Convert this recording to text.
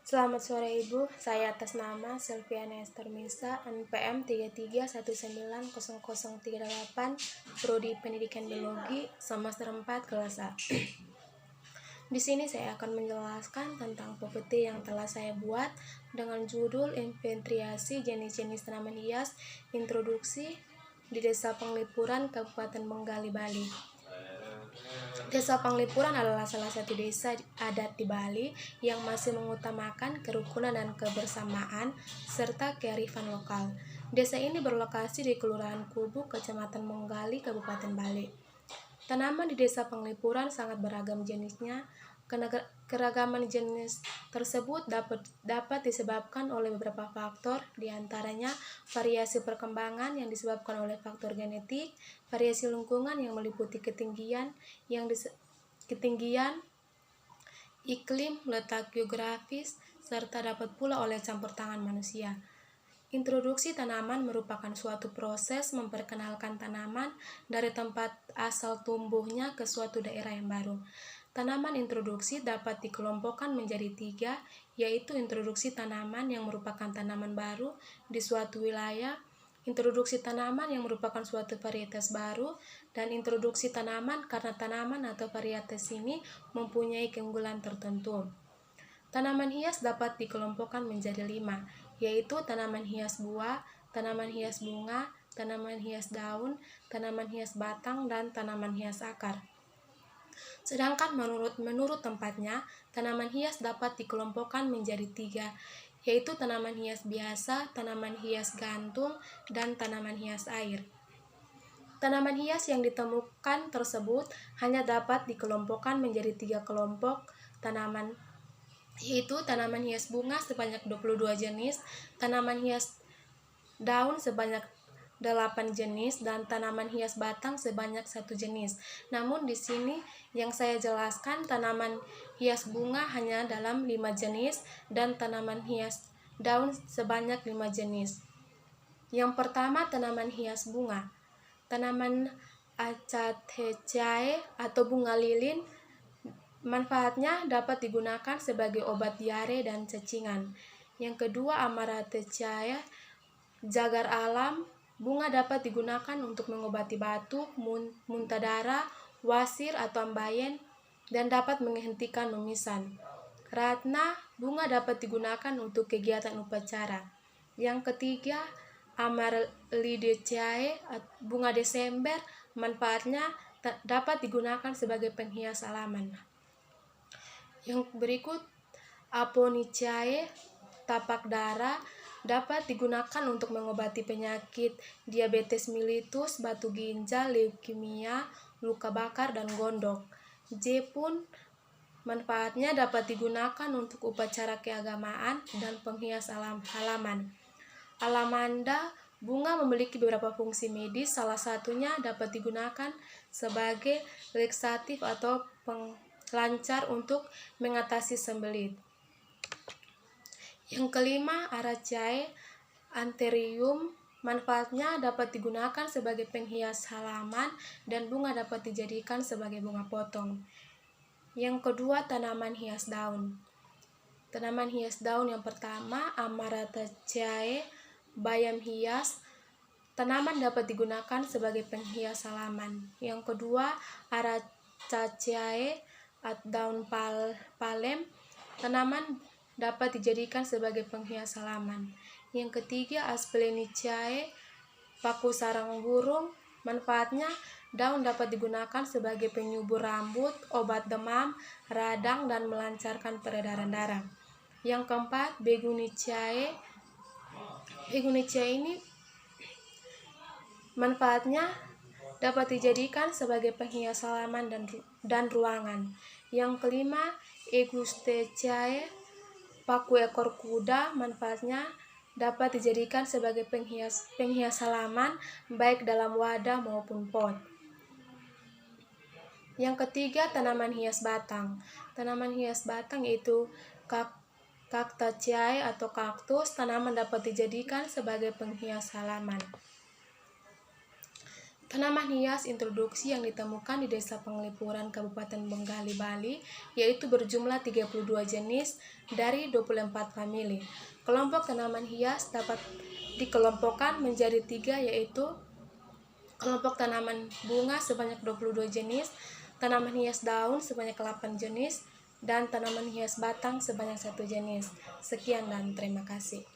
Selamat sore Ibu, saya atas nama Selviana Esther Misa, NPM 33190038, Prodi Pendidikan Biologi, semester 4 kelas A. Di sini saya akan menjelaskan tentang PPT yang telah saya buat dengan judul Inventriasi Jenis-jenis Tanaman Hias, Introduksi di Desa Penglipuran, Kabupaten Benggali, Bali. Desa Penglipuran adalah salah satu desa adat di Bali yang masih mengutamakan kerukunan dan kebersamaan serta kearifan lokal. Desa ini berlokasi di Kelurahan Kubu, Kecamatan Benggali, Kabupaten Bali. Tanaman di Desa Penglipuran sangat beragam jenisnya. Keragaman jenis tersebut dapat disebabkan oleh beberapa faktor, diantaranya variasi perkembangan yang disebabkan oleh faktor genetik, variasi lingkungan yang meliputi ketinggian, iklim, letak geografis, serta dapat pula oleh campur tangan manusia. Introduksi tanaman merupakan suatu proses memperkenalkan tanaman dari tempat asal tumbuhnya ke suatu daerah yang baru. Tanaman introduksi dapat dikelompokkan menjadi 3, yaitu introduksi tanaman yang merupakan tanaman baru di suatu wilayah, introduksi tanaman yang merupakan suatu varietas baru, dan introduksi tanaman karena tanaman atau varietas ini mempunyai keunggulan tertentu. Tanaman hias dapat dikelompokkan menjadi 5, yaitu tanaman hias buah, tanaman hias bunga, tanaman hias daun, tanaman hias batang, dan tanaman hias akar. Sedangkan menurut tempatnya, tanaman hias dapat dikelompokkan menjadi 3, yaitu tanaman hias biasa, tanaman hias gantung, dan tanaman hias air. Tanaman hias yang ditemukan tersebut hanya dapat dikelompokkan menjadi 3 kelompok tanaman, yaitu tanaman hias bunga sebanyak 22 jenis, tanaman hias daun sebanyak 8 jenis, dan tanaman hias batang sebanyak 1 jenis. Namun di sini yang saya jelaskan tanaman hias bunga hanya dalam 5 jenis dan tanaman hias daun sebanyak 5 jenis. Yang pertama, tanaman hias bunga. Tanaman Acateaceae atau bunga lilin, manfaatnya dapat digunakan sebagai obat diare dan cacingan. Yang kedua, Amaranthaceae, jagar alam. Bunga dapat digunakan untuk mengobati batuk, muntah darah, wasir atau ambeien, dan dapat menghentikan mimisan. Ratna, bunga dapat digunakan untuk kegiatan upacara. Yang ketiga, Amaryllidaceae, bunga Desember, manfaatnya dapat digunakan sebagai penghias halaman. Yang berikut, Apocynaceae, tapak darah, dapat digunakan untuk mengobati penyakit diabetes mellitus, batu ginjal, leukemia, luka bakar, dan gondok. Jepun, manfaatnya dapat digunakan untuk upacara keagamaan dan penghias halaman. Alamanda, bunga memiliki beberapa fungsi medis, salah satunya dapat digunakan sebagai leksatif atau pelancar untuk mengatasi sembelit. Yang kelima, Araceae anthurium, manfaatnya dapat digunakan sebagai penghias halaman dan bunga dapat dijadikan sebagai bunga potong. Yang kedua, tanaman hias daun. Tanaman hias daun yang pertama, Amaranthaceae, bayam hias. Tanaman dapat digunakan sebagai penghias halaman. Yang kedua, Aracaceae, daun palem. Tanaman dapat dijadikan sebagai penghias halaman. Yang ketiga, Asplenicae, paku sarang burung. Manfaatnya, daun dapat digunakan sebagai penyubur rambut, obat demam, radang, dan melancarkan peredaran darah. Yang keempat, Begunicae. Begunicae ini manfaatnya dapat dijadikan sebagai penghias halaman dan ruangan. Yang kelima, Egusteaceae, paku ekor kuda. Manfaatnya dapat dijadikan sebagai penghias halaman baik dalam wadah maupun pot. Yang ketiga, tanaman hias batang. Tanaman hias batang yaitu Cactaceae atau kaktus. Tanaman dapat dijadikan sebagai penghias halaman. Tanaman hias introduksi yang ditemukan di Desa Penglipuran, Kabupaten Bengkali, Bali, yaitu berjumlah 32 jenis dari 24 famili. Kelompok tanaman hias dapat dikelompokkan menjadi 3, yaitu kelompok tanaman bunga sebanyak 22 jenis, tanaman hias daun sebanyak 8 jenis, dan tanaman hias batang sebanyak 1 jenis. Sekian dan terima kasih.